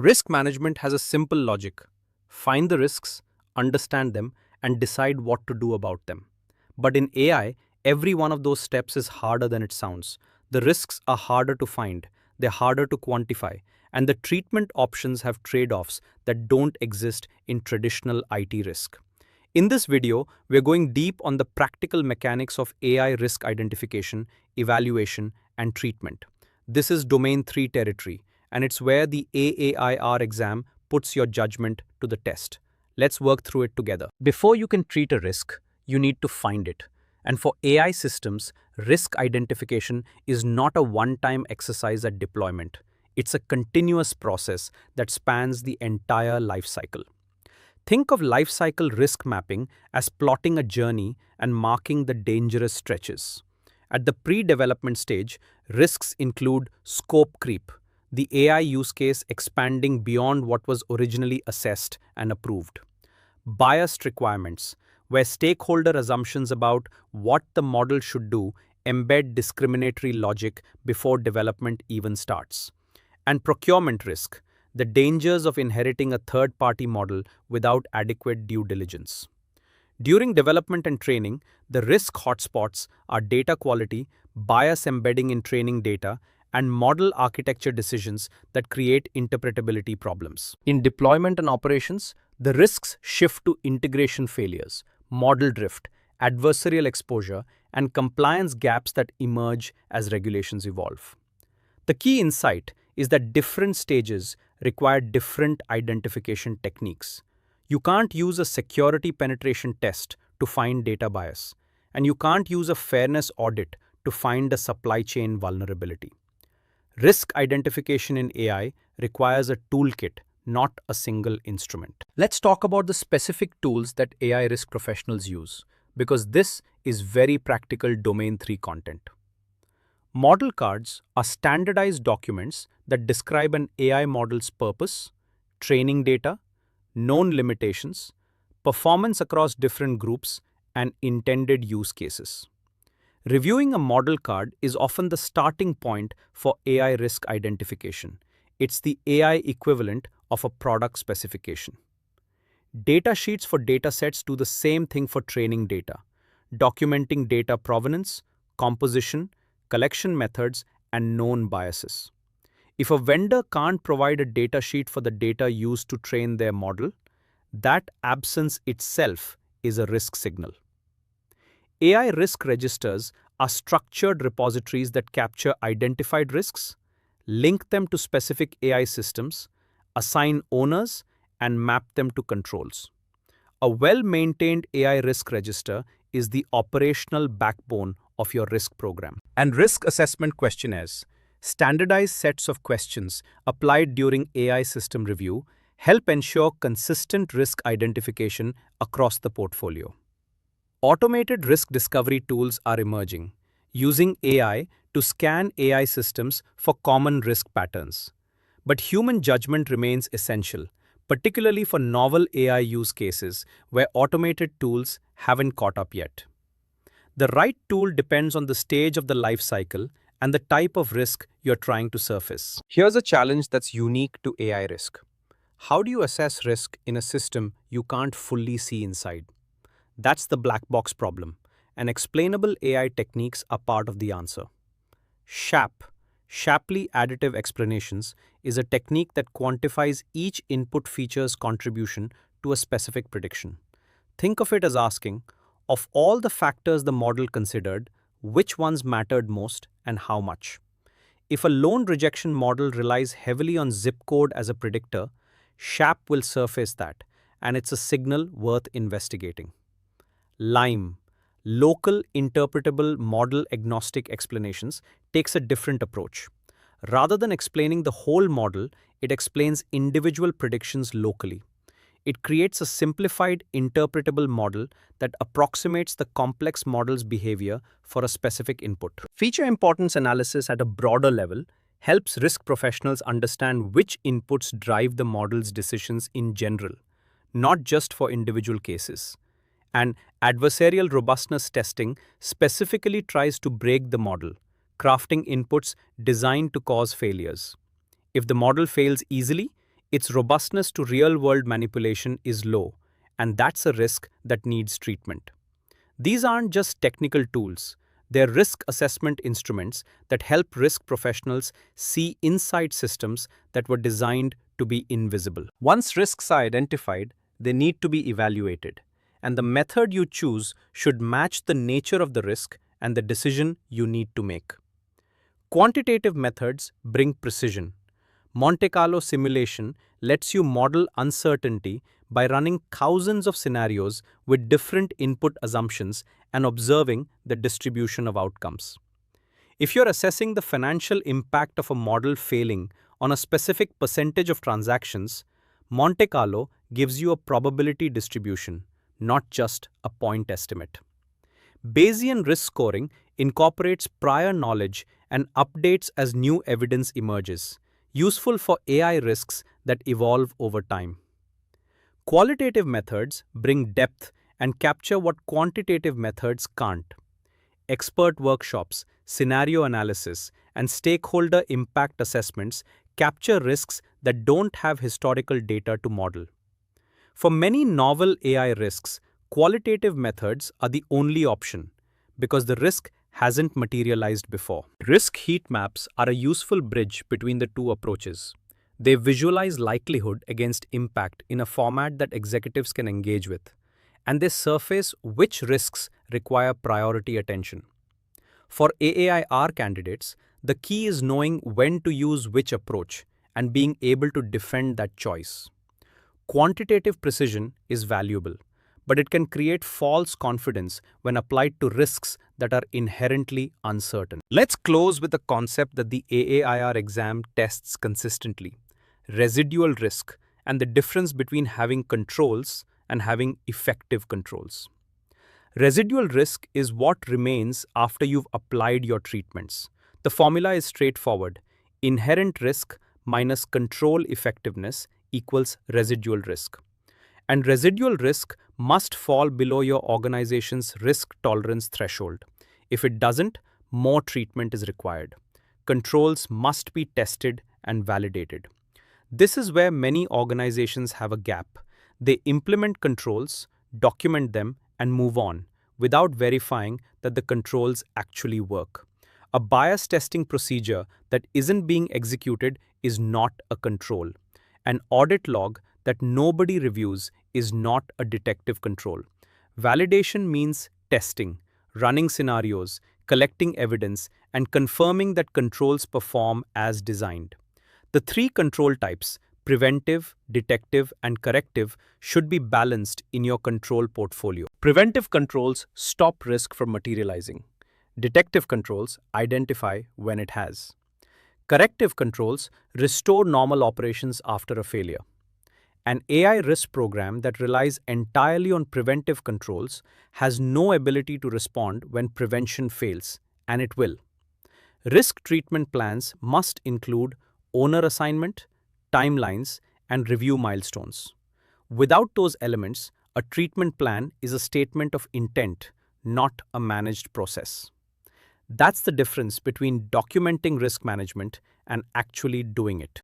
Risk management has a simple logic: find the risks, understand them, and decide what to do about them. But in AI, every one of those steps is harder than it sounds. The risks are harder to find, they're harder to quantify, and the treatment options have trade offs that don't exist in traditional IT risk. In this video, we're going deep on the practical mechanics of AI risk identification, evaluation, and treatment. This is Domain 3 territory, and it's where the AAIR exam puts your judgment to the test. Let's work through it together. Before you can treat a risk, you need to find it. And for AI systems, risk identification is not a one-time exercise at deployment. It's a continuous process that spans the entire life cycle. Think of life cycle risk mapping as plotting a journey and marking the dangerous stretches. At the pre-development stage, risks include scope creep, the AI use case expanding beyond what was originally assessed and approved. Biased requirements, where stakeholder assumptions about what the model should do embed discriminatory logic before development even starts. And procurement risk, the dangers of inheriting a third-party model without adequate due diligence. During development and training, the risk hotspots are data quality, bias embedding in training data, and model architecture decisions that create interpretability problems. In deployment and operations, the risks shift to integration failures, model drift, adversarial exposure, and compliance gaps that emerge as regulations evolve. The key insight is that different stages require different identification techniques. You can't use a security penetration test to find data bias, and you can't use a fairness audit to find a supply chain vulnerability. Risk identification in AI requires a toolkit, not a single instrument. Let's talk about the specific tools that AI risk professionals use, because this is very practical Domain 3 content. Model cards are standardized documents that describe an AI model's purpose, training data, known limitations, performance across different groups, and intended use cases. Reviewing a model card is often the starting point for AI risk identification. It's the AI equivalent of a product specification. Data sheets for datasets do the same thing for training data, documenting data provenance, composition, collection methods, and known biases. If a vendor can't provide a data sheet for the data used to train their model, that absence itself is a risk signal. AI risk registers are structured repositories that capture identified risks, link them to specific AI systems, assign owners, and map them to controls. A well-maintained AI risk register is the operational backbone of your risk program. And risk assessment questionnaires, standardized sets of questions applied during AI system review, help ensure consistent risk identification across the portfolio. Automated risk discovery tools are emerging, using AI to scan AI systems for common risk patterns. But human judgment remains essential, particularly for novel AI use cases where automated tools haven't caught up yet. The right tool depends on the stage of the life cycle and the type of risk you're trying to surface. Here's a challenge that's unique to AI risk. How do you assess risk in a system you can't fully see inside? That's the black box problem, and explainable AI techniques are part of the answer. Shapley additive explanations, is a technique that quantifies each input feature's contribution to a specific prediction. Think of it as asking, of all the factors the model considered, which ones mattered most and how much? If a loan rejection model relies heavily on zip code as a predictor, SHAP will surface that, and it's a signal worth investigating. LIME, local interpretable model agnostic explanations, takes a different approach. Rather than explaining the whole model, it explains individual predictions locally. It creates a simplified interpretable model that approximates the complex model's behavior for a specific input. Feature importance analysis at a broader level helps risk professionals understand which inputs drive the model's decisions in general, not just for individual cases. And adversarial robustness testing specifically tries to break the model, crafting inputs designed to cause failures. If the model fails easily, its robustness to real-world manipulation is low, and that's a risk that needs treatment. These aren't just technical tools, they're risk assessment instruments that help risk professionals see inside systems that were designed to be invisible. Once risks are identified, they need to be evaluated, and the method you choose should match the nature of the risk and the decision you need to make. Quantitative methods bring precision. Monte Carlo simulation lets you model uncertainty by running thousands of scenarios with different input assumptions and observing the distribution of outcomes. If you're assessing the financial impact of a model failing on a specific percentage of transactions, Monte Carlo gives you a probability distribution, not just a point estimate. Bayesian risk scoring incorporates prior knowledge and updates as new evidence emerges, useful for AI risks that evolve over time. Qualitative methods bring depth and capture what quantitative methods can't. Expert workshops, scenario analysis, and stakeholder impact assessments capture risks that don't have historical data to model. For many novel AI risks, qualitative methods are the only option because the risk hasn't materialized before. Risk heat maps are a useful bridge between the two approaches. They visualize likelihood against impact in a format that executives can engage with, and they surface which risks require priority attention. For AAIR candidates, the key is knowing when to use which approach and being able to defend that choice. Quantitative precision is valuable, but it can create false confidence when applied to risks that are inherently uncertain. Let's close with a concept that the AAIR exam tests consistently: residual risk, and the difference between having controls and having effective controls. Residual risk is what remains after you've applied your treatments. The formula is straightforward: inherent risk minus control effectiveness equals residual risk. And residual risk must fall below your organization's risk tolerance threshold. If it doesn't, more treatment is required. Controls must be tested and validated. This is where many organizations have a gap. They implement controls, document them, and move on without verifying that the controls actually work. A bias testing procedure that isn't being executed is not a control. An audit log that nobody reviews is not a detective control. Validation means testing, running scenarios, collecting evidence, and confirming that controls perform as designed. The three control types, preventive, detective, and corrective, should be balanced in your control portfolio. Preventive controls stop risk from materializing. Detective controls identify when it has. Corrective controls restore normal operations after a failure. An AI risk program that relies entirely on preventive controls has no ability to respond when prevention fails, and it will. Risk treatment plans must include owner assignment, timelines, and review milestones. Without those elements, a treatment plan is a statement of intent, not a managed process. That's the difference between documenting risk management and actually doing it.